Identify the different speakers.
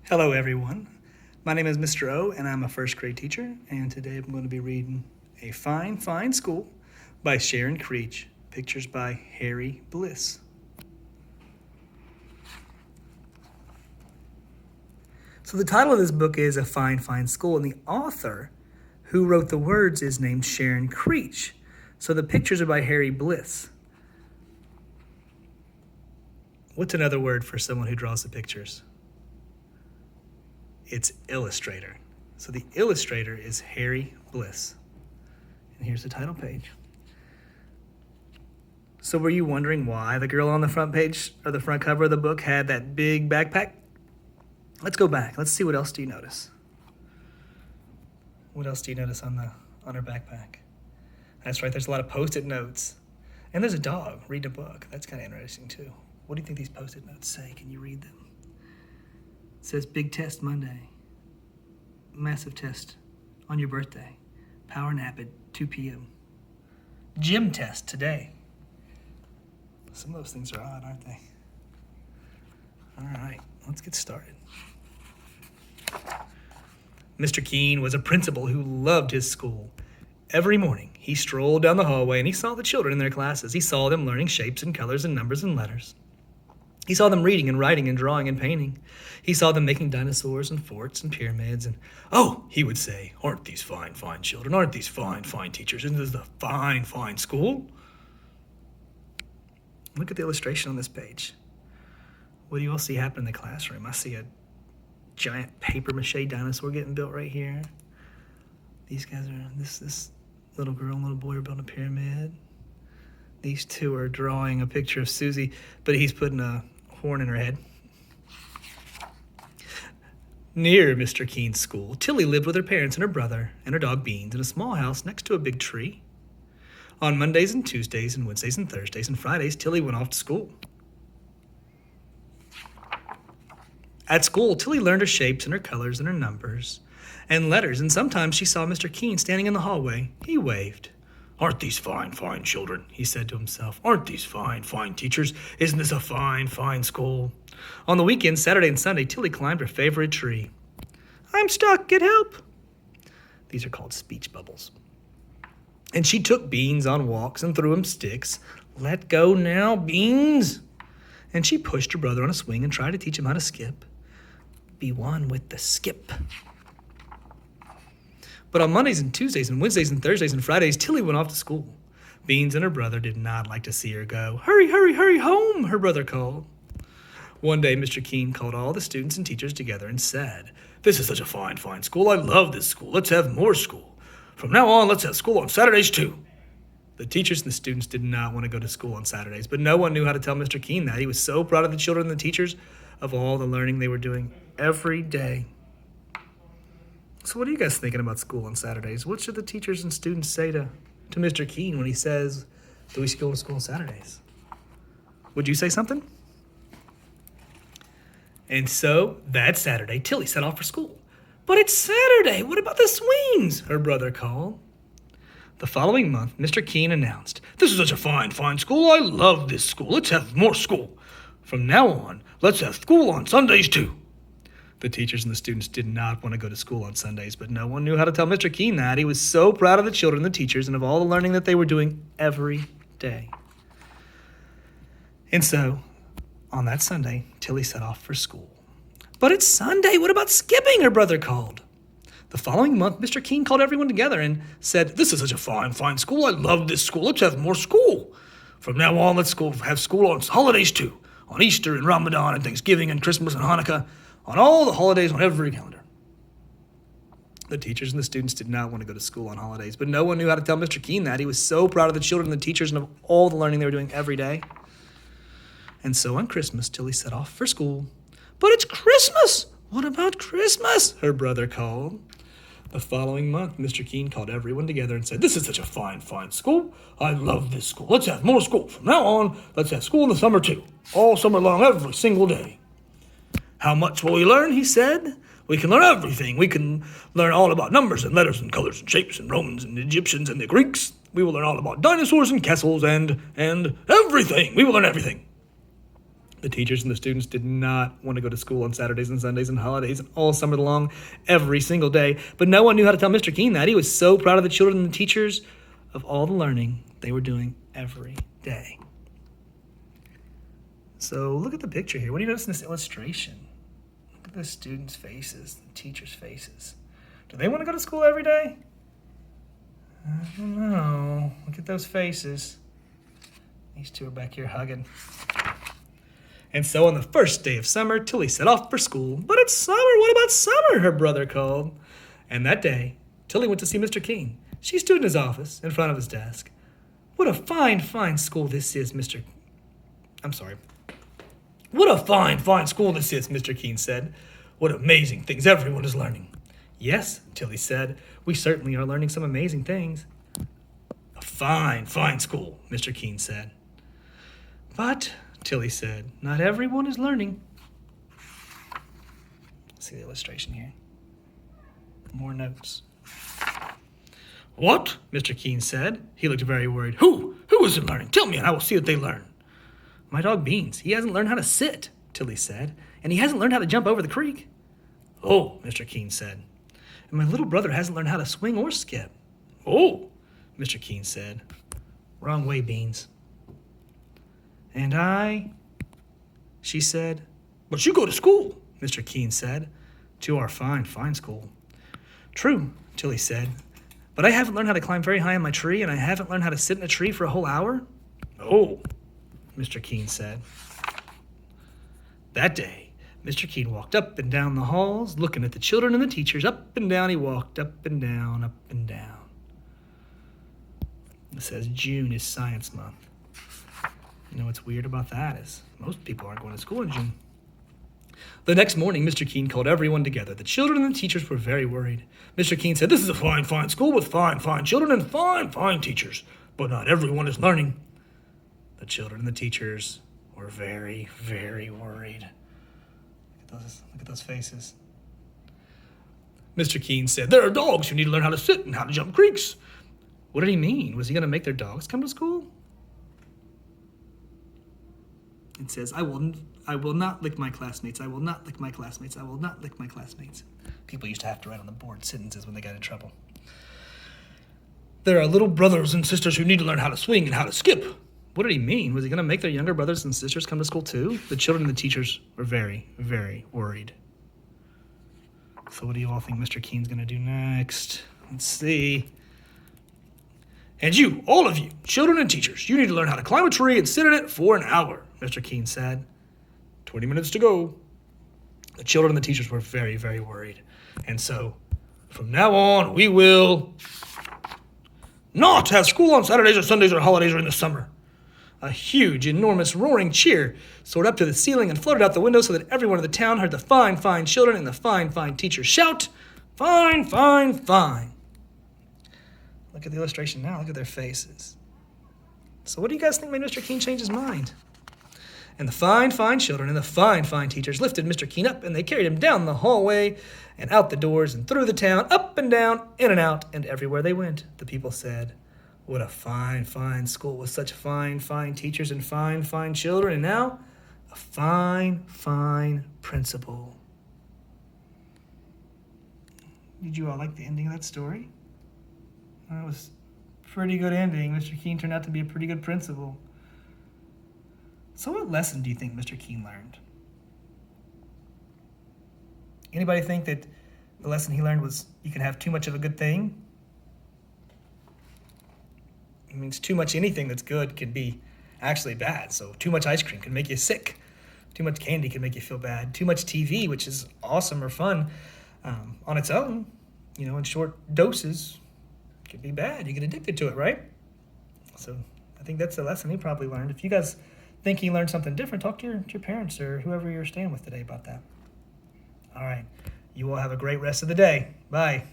Speaker 1: Hello, everyone. My name is Mr. O, and I'm a first grade teacher. And today I'm going to be reading A Fine, Fine School by Sharon Creech. Pictures by Harry Bliss. So the title of this book is A Fine, Fine School, and the author who wrote the words is named Sharon Creech. So the pictures are by Harry Bliss. What's another word for someone who draws the pictures? It's illustrator. So the illustrator is Harry Bliss. And here's the title page. So were you wondering why the girl on the front page or the front cover of the book had that big backpack? Let's go back. Let's see, what else do you notice? What else do you notice on her backpack? That's right, there's a lot of post-it notes. And there's a dog reading a book. That's kind of interesting too. What do you think these post-it notes say? Can you read them? It says, big test Monday, massive test on your birthday, power nap at 2 p.m., gym test today. Some of those things are odd, aren't they? All right, let's get started. Mr. Keene was a principal who loved his school. Every morning, he strolled down the hallway and he saw the children in their classes. He saw them learning shapes and colors and numbers and letters. He saw them reading and writing and drawing and painting. He saw them making dinosaurs and forts and pyramids. And, oh, he would say, aren't these fine, fine children? Aren't these fine, fine teachers? Isn't this a fine, fine school? Look at the illustration on this page. What do you all see happen in the classroom? I see a giant paper-mache dinosaur getting built right here. These guys are, this little girl and little boy are building a pyramid. These two are drawing a picture of Susie, but he's putting a horn in her head. Near Mr. Keene's school, Tilly lived with her parents and her brother and her dog Beans in a small house next to a big tree. On Mondays and Tuesdays and Wednesdays and Thursdays and Fridays, Tilly went off to school. At school, Tilly learned her shapes and her colors and her numbers and letters, and sometimes she saw Mr. Keene standing in the hallway. He waved. Aren't these fine, fine children? He said to himself. Aren't these fine, fine teachers? Isn't this a fine, fine school? On the weekends, Saturday and Sunday, Tilly climbed her favorite tree. I'm stuck, get help. These are called speech bubbles. And she took Beans on walks and threw him sticks. Let go now, Beans. And she pushed her brother on a swing and tried to teach him how to skip. Be one with the skip. But on Mondays and Tuesdays and Wednesdays and Thursdays and Fridays, Tilly went off to school. Beans and her brother did not like to see her go. Hurry, hurry, hurry home, her brother called. One day, Mr. Keene called all the students and teachers together and said, this is such a fine, fine school. I love this school. Let's have more school. From now on, let's have school on Saturdays too. The teachers and the students did not want to go to school on Saturdays, but no one knew how to tell Mr. Keene that. He was so proud of the children and the teachers of all the learning they were doing every day. So what are you guys thinking about school on Saturdays? What should the teachers and students say to Mr. Keene when he says that we should go to school on Saturdays? Would you say something? And so that Saturday, Tilly set off for school. But it's Saturday. What about the swings? Her brother called. The following month, Mr. Keene announced, this is such a fine, fine school. I love this school. Let's have more school. From now on, let's have school on Sundays too. The teachers and the students did not want to go to school on Sundays, but no one knew how to tell Mr. Keene that. He was so proud of the children and the teachers and of all the learning that they were doing every day. And so, on that Sunday, Tilly set off for school. But it's Sunday. What about skipping? Her brother called. The following month, Mr. Keene called everyone together and said, this is such a fine, fine school. I love this school. Let's have more school. From now on, let's go have school on holidays too. On Easter and Ramadan and Thanksgiving and Christmas and Hanukkah. On all the holidays on every calendar. The teachers and the students did not want to go to school on holidays, but no one knew how to tell Mr. Keene that. He was so proud of the children and the teachers and of all the learning they were doing every day. And so on Christmas, Tilly set off for school. But it's Christmas! What about Christmas? Her brother called. The following month, Mr. Keene called everyone together and said, this is such a fine, fine school. I love this school. Let's have more school. From now on, let's have school in the summer too. All summer long, every single day. How much will we learn? He said. We can learn everything. We can learn all about numbers and letters and colors and shapes and Romans and Egyptians and the Greeks. We will learn all about dinosaurs and castles and everything. We will learn everything. The teachers and the students did not want to go to school on Saturdays and Sundays and holidays and all summer long, every single day. But no one knew how to tell Mr. Keene that. He was so proud of the children and the teachers of all the learning they were doing every day. So look at the picture here. What do you notice in this illustration? Look at the students' faces, the teachers' faces. Do they want to go to school every day? I don't know. Look at those faces. These two are back here hugging. And so on the first day of summer, Tilly set off for school. But it's summer. What about summer? Her brother called. And that day, Tilly went to see Mr. Keene. She stood in his office in front of his desk. What a fine, fine school this is, What a fine, fine school this is, Mr. Keene said. What amazing things everyone is learning. Yes, Tilly said, we certainly are learning some amazing things. A fine, fine school, Mr. Keene said. But, Tilly said, not everyone is learning. See the illustration here. More notes. What? Mr. Keene said. He looked very worried. Who isn't learning? Tell me and I will see that they learn. My dog Beans. He hasn't learned how to sit, Tilly said, and he hasn't learned how to jump over the creek. Oh, Mr. Keene said. And my little brother hasn't learned how to swing or skip. Oh, Mr. Keene said. Wrong way, Beans. And I, she said. But you go to school, Mr. Keene said. To our fine, fine school. True, Tilly said. But I haven't learned how to climb very high in my tree, and I haven't learned how to sit in a tree for a whole hour. Oh, Mr. Keene said. That day, Mr. Keene walked up and down the halls, looking at the children and the teachers. Up and down he walked, up and down, up and down. It says June is Science Month. You know what's weird about that is most people aren't going to school in June. The next morning, Mr. Keene called everyone together. The children and the teachers were very worried. Mr. Keene said, this is a fine, fine school with fine, fine children and fine, fine teachers, but not everyone is learning. The children and the teachers were very, very worried. Look at those faces. Mr. Keene said, there are dogs who need to learn how to sit and how to jump creeks. What did he mean? Was he going to make their dogs come to school? It says, I will not lick my classmates. I will not lick my classmates. I will not lick my classmates. People used to have to write on the board sentences when they got in trouble. There are little brothers and sisters who need to learn how to swing and how to skip. What did he mean? Was he going to make their younger brothers and sisters come to school too? The children and the teachers were very, very worried. So what do you all think Mr. Keene's going to do next? Let's see. And you, all of you, children and teachers, you need to learn how to climb a tree and sit in it for an hour, Mr. Keene said. 20 minutes to go. The children and the teachers were very, very worried. And so, from now on, we will not have school on Saturdays or Sundays or holidays or in the summer. A huge, enormous, roaring cheer soared up to the ceiling and floated out the window so that everyone in the town heard the fine, fine children and the fine, fine teachers shout, fine, fine, fine. Look at the illustration now. Look at their faces. So what do you guys think made Mr. Keene change his mind? And the fine, fine children and the fine, fine teachers lifted Mr. Keene up, and they carried him down the hallway and out the doors and through the town, up and down, in and out, and everywhere they went, the people said, what a fine, fine school with such fine, fine teachers and fine, fine children, and now a fine, fine principal. Did you all like the ending of that story? That was a pretty good ending. Mr. Keene turned out to be a pretty good principal. So what lesson do you think Mr. Keene learned? Anybody think that the lesson he learned was you can have too much of a good thing? It means too much anything that's good can be actually bad. So too much ice cream can make you sick. Too much candy can make you feel bad. Too much TV, which is awesome or fun on its own, in short doses, can be bad. You get addicted to it, right? So I think that's the lesson he probably learned. If you guys think he learned something different, talk to your parents or whoever you're staying with today about that. All right. You all have a great rest of the day. Bye.